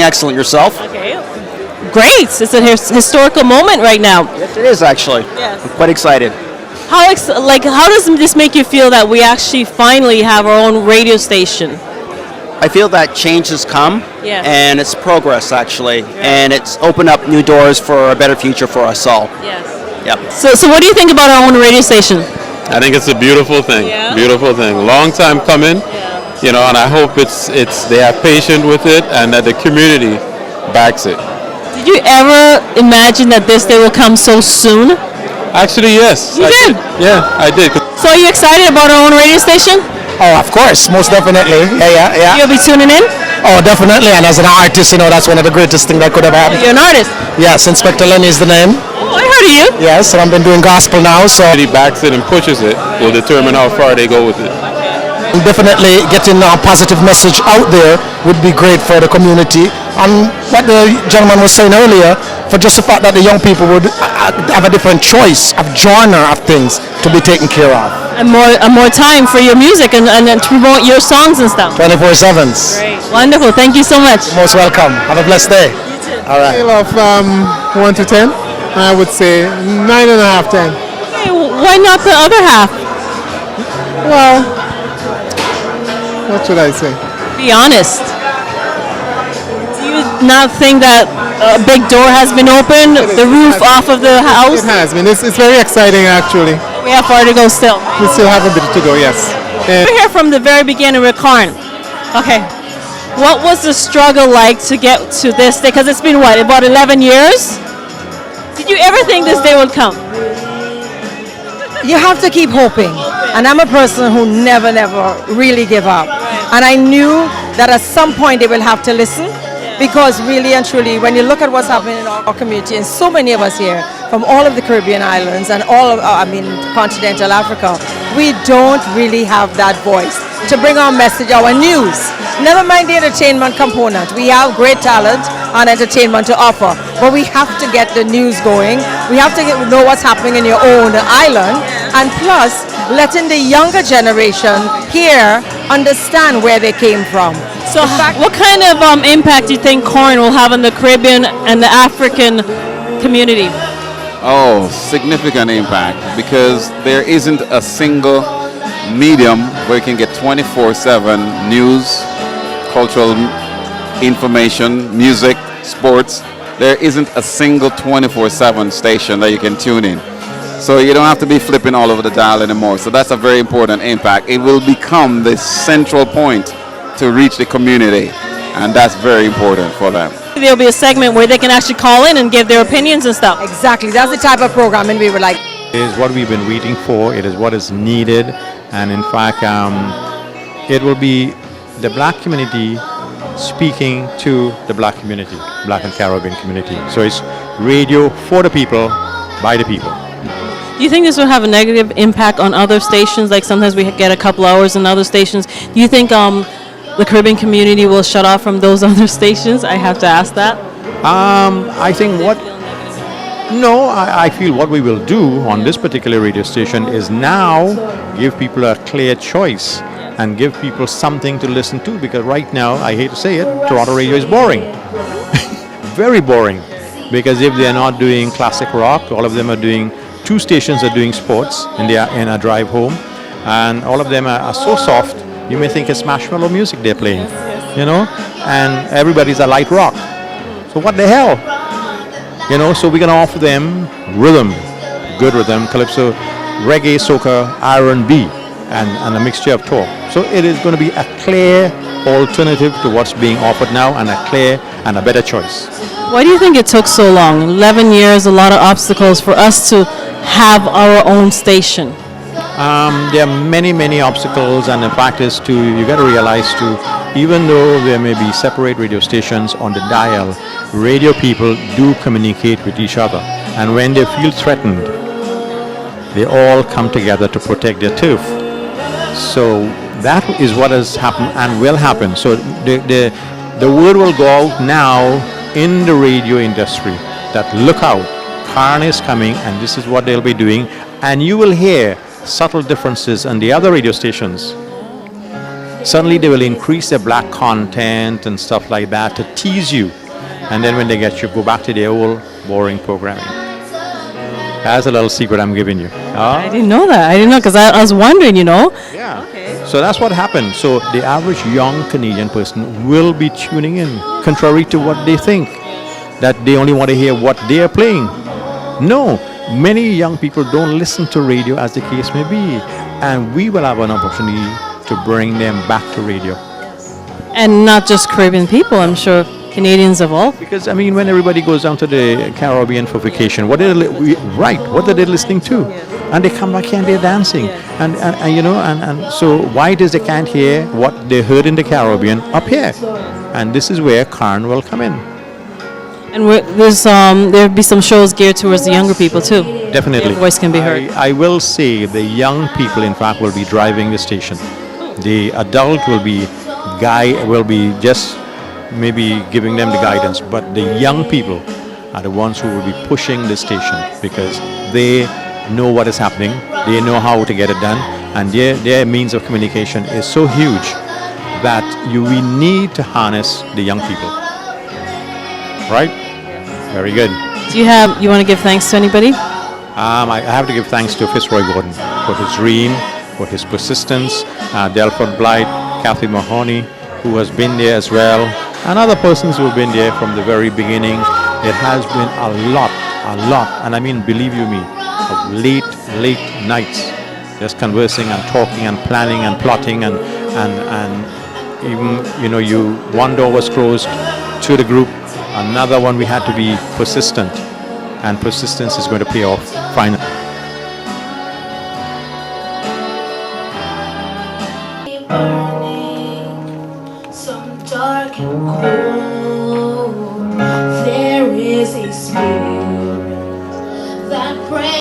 Excellent. Yourself? Okay. Great. It's a historical moment right now. Yes, it is actually. Yes. I'm quite excited. How does this make you feel that we actually finally have our own radio station? I feel that change has come, Yes. and it's progress actually, and it's opened up new doors for a better future for us all. Yes. Yep. So what do you think about our own radio station? I think it's a beautiful thing. Yeah? Beautiful thing. Long time coming. You know, and I hope it's they are patient with it and that the community backs it. Did you ever imagine that this day will come so soon? Actually, yes. You I did? Yeah, I did. So are you excited about our own radio station? Oh, of course, most definitely. Yeah. You'll be tuning in? Oh, definitely. And as an artist, that's one of the greatest things that could have happened. You're an artist? Yes, Inspector Lenny is the name. Oh, I heard of you. Yes, and I've been doing gospel now, so He backs it and pushes it will determine how far they go with it. definitely getting a positive message out there would be great for the community. And what the gentleman was saying earlier, for just the fact that the young people would have a different choice of genre of things to be taken care of. And more time for your music and to promote your songs and stuff. 24/7s. Great. Wonderful. Thank you so much. Most welcome. Have a blessed day. All right. Scale of 1 to 10, I would say 9.5, 10. Hey, why not the other half? Well, what should I say? Be honest. Do you not think that a big door has been opened, the roof off of the house? It has been. It's very exciting, actually. We have far to go still. We still have a bit to go, yes. We're here from the very beginning with CARN. Okay. What was the struggle like to get to this day? Because it's been, what, about 11 years? Did you ever think this day would come? You have to keep hoping. And I'm a person who never really give up. And I knew that at some point they will have to listen, because really and truly, when you look at what's happening in our community, and so many of us here from all of the Caribbean islands and all of, continental Africa, we don't really have that voice to bring our message, our news. Never mind the entertainment component. We have great talent and entertainment to offer, but we have to get the news going. We have to know what's happening in your own island, and plus letting the younger generation here understand where they came from. So what kind of impact do you think CARN will have on the Caribbean and the African community? Oh, significant impact, because there isn't a single medium where you can get 24/7 news, cultural information, music, sports. There isn't a single 24/7 station that you can tune in. So you don't have to be flipping all over the dial anymore. So that's a very important impact. It will become the central point to reach the community, and that's very important for them. There'll be a segment where they can actually call in and give their opinions and stuff. Exactly. That's the type of programming we would like. It is what we've been waiting for. It is what is needed, and in fact, it will be the black community speaking to the black community, black and Caribbean community. So it's radio for the people, by the people. Do you think this will have a negative impact on other stations? Like sometimes we get a couple hours in other stations. Do you think the Caribbean community will shut off from those other stations? I have to ask that. I think I feel what we will do on this particular radio station is now give people a clear choice and give people something to listen to, because right now, I hate to say it, Toronto radio is boring. Very boring. Because if they're not doing classic rock, all of them are doing, two stations are doing sports in a drive home, and all of them are so soft, you may think it's marshmallow music they're playing, and everybody's a light rock. So what the hell? So we're going to offer them rhythm, good rhythm, calypso, reggae, soca, R&B, and a mixture of talk. So it is going to be a clear alternative to what's being offered now, and a clear and a better choice. Why do you think it took so long? 11 years, a lot of obstacles for us to have our own station. There are many obstacles, and the fact is you got to realize even though there may be separate radio stations on the dial, radio people do communicate with each other, and when they feel threatened, they all come together to protect their turf. So that is what has happened and will happen. So the word will go out now in the radio industry that look out, CARN is coming, and this is what they'll be doing, and you will hear subtle differences on the other radio stations. Suddenly they will increase their black content and stuff like that to tease you. And then when they get you, go back to their old boring programming. That's a little secret I'm giving you. I didn't know that. I didn't know because I was wondering, Yeah. Okay. So that's what happened. So the average young Canadian person will be tuning in, contrary to what they think, that they only want to hear what they are playing. No, many young people don't listen to radio as the case may be. And we will have an opportunity to bring them back to radio. And not just Caribbean people, I'm sure Canadians of all. Because, I mean, when everybody goes down to the Caribbean for vacation, what are they listening to? And they come back here and they're dancing. And so why does they can't hear what they heard in the Caribbean up here? And this is where CARN will come in. And there'll be some shows geared towards the younger people too. Definitely. Their voice can be heard. I will say the young people, in fact, will be driving the station. The adult will be just maybe giving them the guidance, but the young people are the ones who will be pushing the station because they know what is happening, they know how to get it done, and their means of communication is so huge that we need to harness the young people. Right? Very good. Do you want to give thanks to anybody? I have to give thanks to FitzRoy Gordon for his dream, for his persistence, Delphine Blight, Kathy Mahoney, who has been there as well, and other persons who have been there from the very beginning. It has been a lot, and I mean, believe you me, of late nights, just conversing and talking and planning and plotting and even, one door was closed to the group, another one we had to be persistent, and persistence is going to pay off finally. Some dark and cold, there is a spirit